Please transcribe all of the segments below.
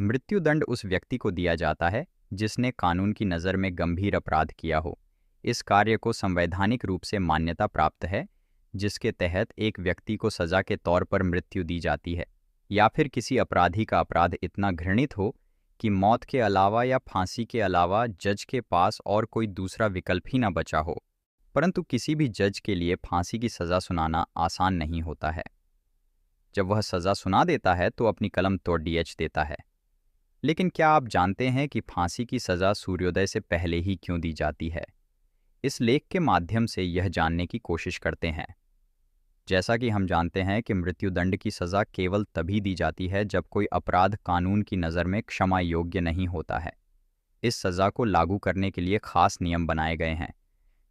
मृत्युदंड उस व्यक्ति को दिया जाता है जिसने कानून की नज़र में गंभीर अपराध किया हो। इस कार्य को संवैधानिक रूप से मान्यता प्राप्त है, जिसके तहत एक व्यक्ति को सज़ा के तौर पर मृत्यु दी जाती है, या फिर किसी अपराधी का अपराध इतना घृणित हो कि मौत के अलावा या फांसी के अलावा जज के पास और कोई दूसरा विकल्प ही न बचा हो। परंतु किसी भी जज के लिए फांसी की सज़ा सुनाना आसान नहीं होता है। जब वह सज़ा सुना देता है तो अपनी कलम तोड़ डीएच देता है। लेकिन क्या आप जानते हैं कि फांसी की सज़ा सूर्योदय से पहले ही क्यों दी जाती है? इस लेख के माध्यम से यह जानने की कोशिश करते हैं। जैसा कि हम जानते हैं कि मृत्युदंड की सज़ा केवल तभी दी जाती है जब कोई अपराध कानून की नज़र में क्षमा योग्य नहीं होता है। इस सज़ा को लागू करने के लिए खास नियम बनाए गए हैं,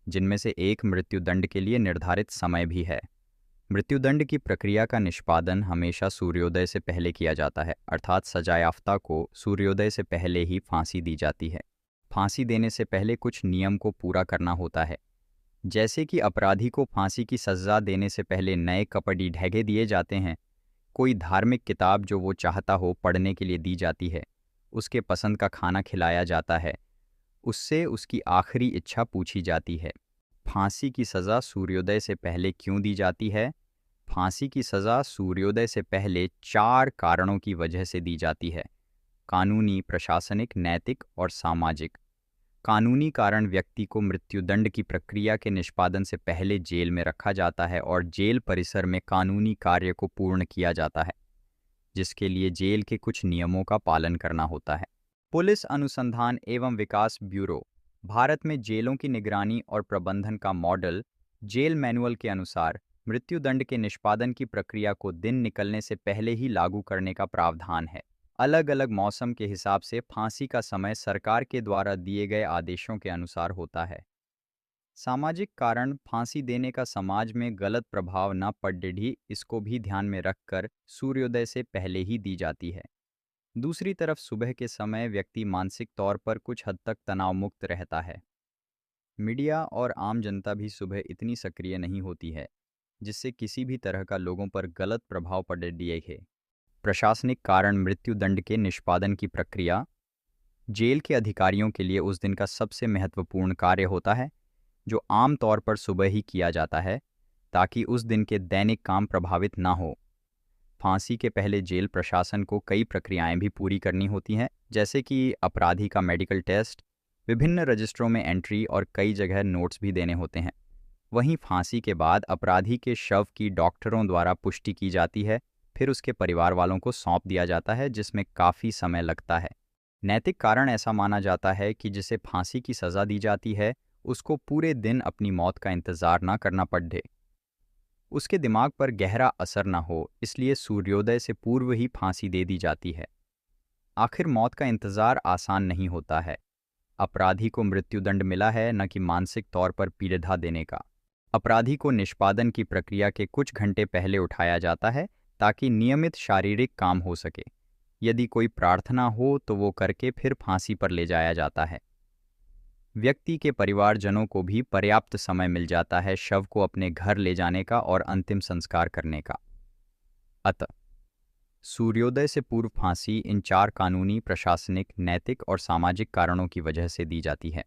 जिनमें से एक मृत्युदंड के लिए निर्धारित समय भी है। मृत्युदंड की प्रक्रिया का निष्पादन हमेशा सूर्योदय से पहले किया जाता है, अर्थात सजायाफ्ता को सूर्योदय से पहले ही फांसी दी जाती है। फांसी देने से पहले कुछ नियम को पूरा करना होता है, जैसे कि अपराधी को फांसी की सज़ा देने से पहले नए कपड़े ढैगे दिए जाते हैं, कोई धार्मिक किताब जो वो चाहता हो पढ़ने के लिए दी जाती है, उसके पसंद का खाना खिलाया जाता है, उससे उसकी आखिरी इच्छा पूछी जाती है। फांसी की सज़ा सूर्योदय से पहले क्यों दी जाती है? फांसी की सज़ा सूर्योदय से पहले 4 कारणों की वजह से दी जाती है: कानूनी, प्रशासनिक, नैतिक और सामाजिक। कानूनी कारण: व्यक्ति को मृत्युदंड की प्रक्रिया के निष्पादन से पहले जेल में रखा जाता है और जेल परिसर में कानूनी कार्य को पूर्ण किया जाता है, जिसके लिए जेल के कुछ नियमों का पालन करना होता है। पुलिस अनुसंधान एवं विकास ब्यूरो भारत में जेलों की निगरानी और प्रबंधन का मॉडल जेल मैनुअल के अनुसार मृत्युदंड के निष्पादन की प्रक्रिया को दिन निकलने से पहले ही लागू करने का प्रावधान है। अलग अलग मौसम के हिसाब से फांसी का समय सरकार के द्वारा दिए गए आदेशों के अनुसार होता है। सामाजिक कारण: फांसी देने का समाज में गलत प्रभाव न पड़े, इसको भी ध्यान में रखकर सूर्योदय से पहले ही दी जाती है। दूसरी तरफ सुबह के समय व्यक्ति मानसिक तौर पर कुछ हद तक तनाव मुक्त रहता है। मीडिया और आम जनता भी सुबह इतनी सक्रिय नहीं होती है, जिससे किसी भी तरह का लोगों पर गलत प्रभाव पड़े है। प्रशासनिक कारण: मृत्युदंड के निष्पादन की प्रक्रिया जेल के अधिकारियों के लिए उस दिन का सबसे महत्वपूर्ण कार्य होता है, जो आम तौर पर सुबह ही किया जाता है, ताकि उस दिन के दैनिक काम प्रभावित ना हो। फांसी के पहले जेल प्रशासन को कई प्रक्रियाएं भी पूरी करनी होती हैं, जैसे कि अपराधी का मेडिकल टेस्ट, विभिन्न रजिस्ट्रों में एंट्री और कई जगह नोट्स भी देने होते हैं। वहीं फांसी के बाद अपराधी के शव की डॉक्टरों द्वारा पुष्टि की जाती है, फिर उसके परिवार वालों को सौंप दिया जाता है, जिसमें काफ़ी समय लगता है। नैतिक कारण: ऐसा माना जाता है कि जिसे फांसी की सज़ा दी जाती है, उसको पूरे दिन अपनी मौत का इंतज़ार ना करना पड़े, उसके दिमाग पर गहरा असर ना हो, इसलिए सूर्योदय से पूर्व ही फांसी दे दी जाती है। आखिर मौत का इंतज़ार आसान नहीं होता है। अपराधी को मृत्युदंड मिला है, न कि मानसिक तौर पर पीड़िता देने का। अपराधी को निष्पादन की प्रक्रिया के कुछ घंटे पहले उठाया जाता है, ताकि नियमित शारीरिक काम हो सके। यदि कोई प्रार्थना हो तो वो करके फिर फांसी पर ले जाया जाता है। व्यक्ति के परिवारजनों को भी पर्याप्त समय मिल जाता है शव को अपने घर ले जाने का और अंतिम संस्कार करने का। अतः सूर्योदय से पूर्व फांसी इन 4 कानूनी, प्रशासनिक, नैतिक और सामाजिक कारणों की वजह से दी जाती है।